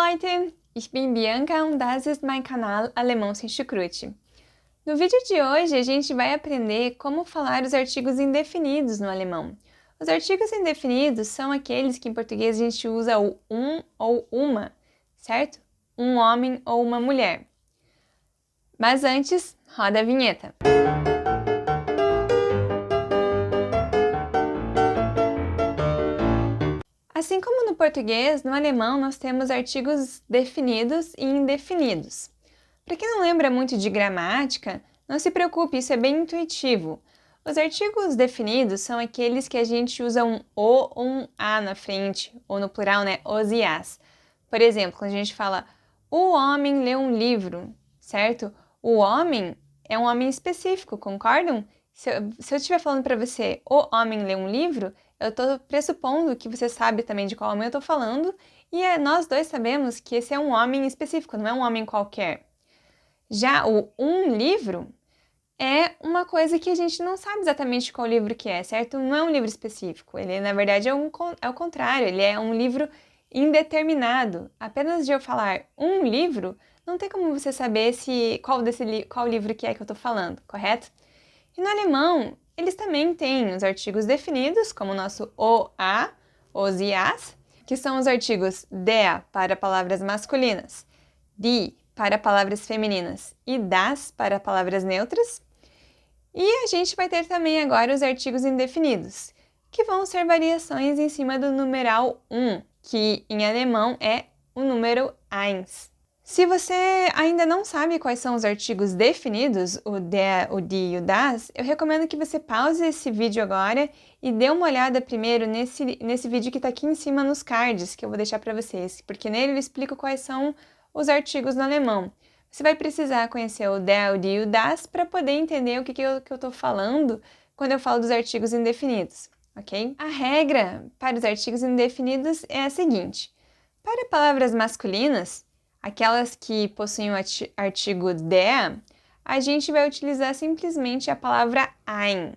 Leute, ich bin Bianca und das ist mein Kanal Alemão Sem Chucrute. No vídeo de hoje a gente vai aprender como falar os artigos indefinidos no alemão. Os artigos indefinidos são aqueles que em português a gente usa o um ou uma, certo? Um homem ou uma mulher. Mas antes, roda a vinheta. Assim como no português, no alemão nós temos artigos definidos e indefinidos. Para quem não lembra muito de gramática, não se preocupe, isso é bem intuitivo. Os artigos definidos são aqueles que a gente usa um o ou um a na frente, ou no plural, né, os e as. Por exemplo, quando a gente fala o homem lê um livro, certo? O homem é um homem específico, concordam? Se eu estiver falando para você o homem lê um livro, eu estou pressupondo que você sabe também de qual homem eu estou falando e nós dois sabemos que esse é um homem específico, não é um homem qualquer. Já o um livro é uma coisa que a gente não sabe exatamente qual livro que é, certo? Não é um livro específico, ele na verdade é o contrário, ele é um livro indeterminado. Apenas de eu falar um livro, não tem como você saber qual livro que é que eu estou falando, correto? E no alemão, eles também têm os artigos definidos, como o nosso o, a, os e as, que são os artigos der para palavras masculinas, die para palavras femininas e das para palavras neutras. E a gente vai ter também agora os artigos indefinidos, que vão ser variações em cima do numeral 1, que em alemão é o número eins. Se você ainda não sabe quais são os artigos definidos, o der, o die e o das, eu recomendo que você pause esse vídeo agora e dê uma olhada primeiro nesse vídeo que está aqui em cima nos cards, que eu vou deixar para vocês, porque nele eu explico quais são os artigos no alemão. Você vai precisar conhecer o der, o die e o das para poder entender o que eu estou falando quando eu falo dos artigos indefinidos, ok? A regra para os artigos indefinidos é a seguinte: para palavras masculinas, aquelas que possuem o artigo der, a gente vai utilizar simplesmente a palavra ein.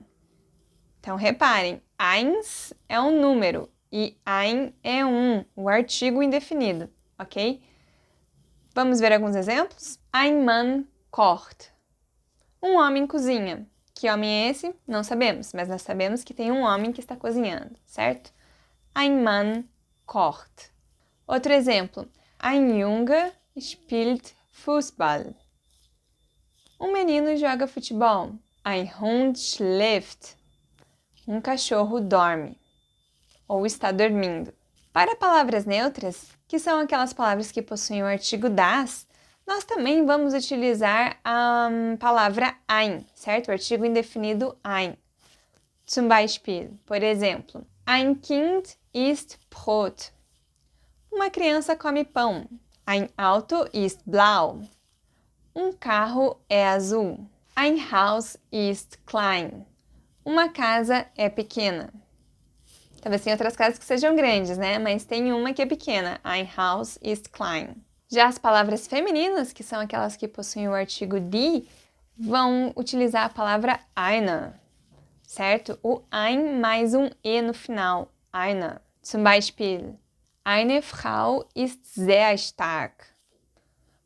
Então, reparem, eins é um número e ein é o artigo indefinido, ok? Vamos ver alguns exemplos? Ein Mann kocht. Um homem cozinha. Que homem é esse? Não sabemos, mas nós sabemos que tem um homem que está cozinhando, certo? Ein Mann kocht. Outro exemplo. Ein Junge spielt Fußball. Um menino joga futebol. Ein Hund schläft. Um cachorro dorme. Ou está dormindo. Para palavras neutras, que são aquelas palavras que possuem o artigo das, nós também vamos utilizar a palavra ein, certo? O artigo indefinido ein. Zum Beispiel, por exemplo, ein Kind isst Brot. Uma criança come pão. Ein Auto ist blau. Um carro é azul. Ein Haus ist klein. Uma casa é pequena. Talvez tenha outras casas que sejam grandes, né? Mas tem uma que é pequena. Ein Haus ist klein. Já as palavras femininas, que são aquelas que possuem o artigo die, vão utilizar a palavra eine, certo? O ein mais um e no final. Eine. Zum Beispiel, eine Frau ist sehr stark.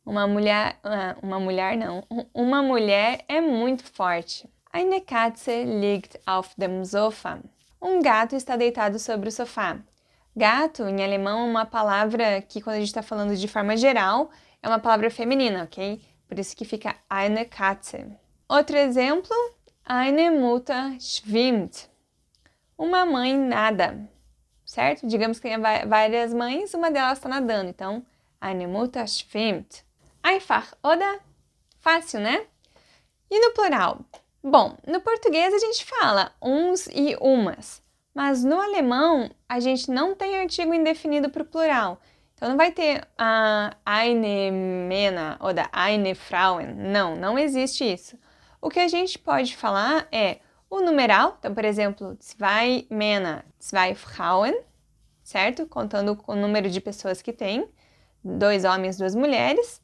Uma mulher é muito forte. Eine Katze liegt auf dem Sofa. Um gato está deitado sobre o sofá. Gato, em alemão, é uma palavra que, quando a gente está falando de forma geral, é uma palavra feminina, ok? Por isso que fica eine Katze. Outro exemplo, eine Mutter schwimmt. Uma mãe nada, certo? Digamos que tem várias mães, uma delas está nadando, então, eine Mutter schwimmt. Einfach, oder? Fácil, né? E no plural? Bom, no português a gente fala uns e umas, mas no alemão a gente não tem artigo indefinido para o plural. Então não vai ter eine Männer ou eine Frauen. Não existe isso. O que a gente pode falar é o numeral, então por exemplo, zwei Männer, zwei Frauen, certo? Contando o número de pessoas que tem, 2 homens, 2 mulheres.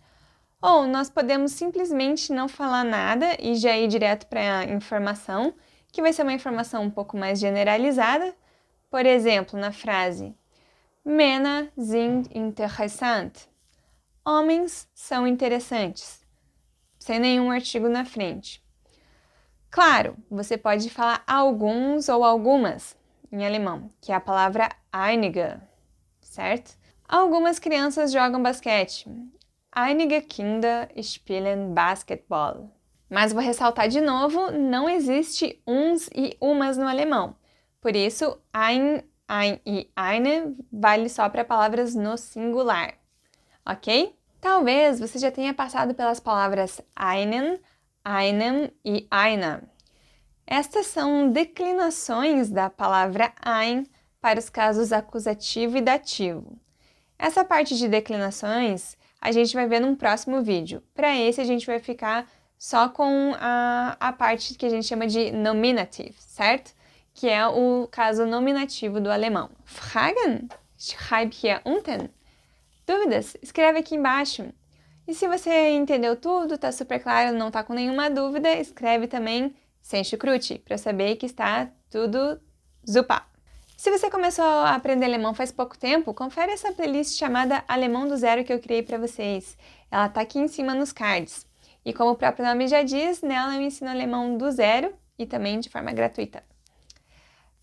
Ou nós podemos simplesmente não falar nada e já ir direto para a informação, que vai ser uma informação um pouco mais generalizada. Por exemplo, na frase Männer sind interessant. homens são interessantes, sem nenhum artigo na frente. Claro, você pode falar alguns ou algumas em alemão, que é a palavra einige, certo? Algumas crianças jogam basquete. Einige Kinder spielen Basketball. Mas vou ressaltar de novo, não existe uns e umas no alemão. Por isso, ein e eine vale só para palavras no singular, ok? Talvez você já tenha passado pelas palavras einen, einem e einer. Estas são declinações da palavra ein para os casos acusativo e dativo. Essa parte de declinações a gente vai ver num próximo vídeo. Para esse a gente vai ficar só com a parte que a gente chama de nominative, certo? Que é o caso nominativo do alemão. Fragen? Schreib hier unten. Dúvidas? Escreve aqui embaixo. E se você entendeu tudo, tá super claro, não tá com nenhuma dúvida, escreve também sem chucrute, para saber que está tudo zupa. Se você começou a aprender alemão faz pouco tempo, confere essa playlist chamada Alemão do Zero que eu criei para vocês. Ela tá aqui em cima nos cards. E como o próprio nome já diz, nela eu ensino alemão do zero e também de forma gratuita.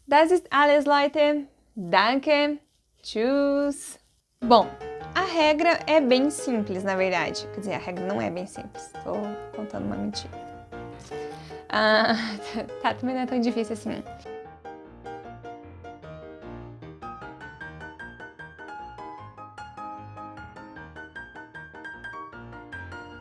Das ist alles, Leute. Danke. Tschüss. Bom, a regra é bem simples, na verdade. Quer dizer, a regra não é bem simples. Tô contando uma mentira. Tá, também não é tão difícil assim.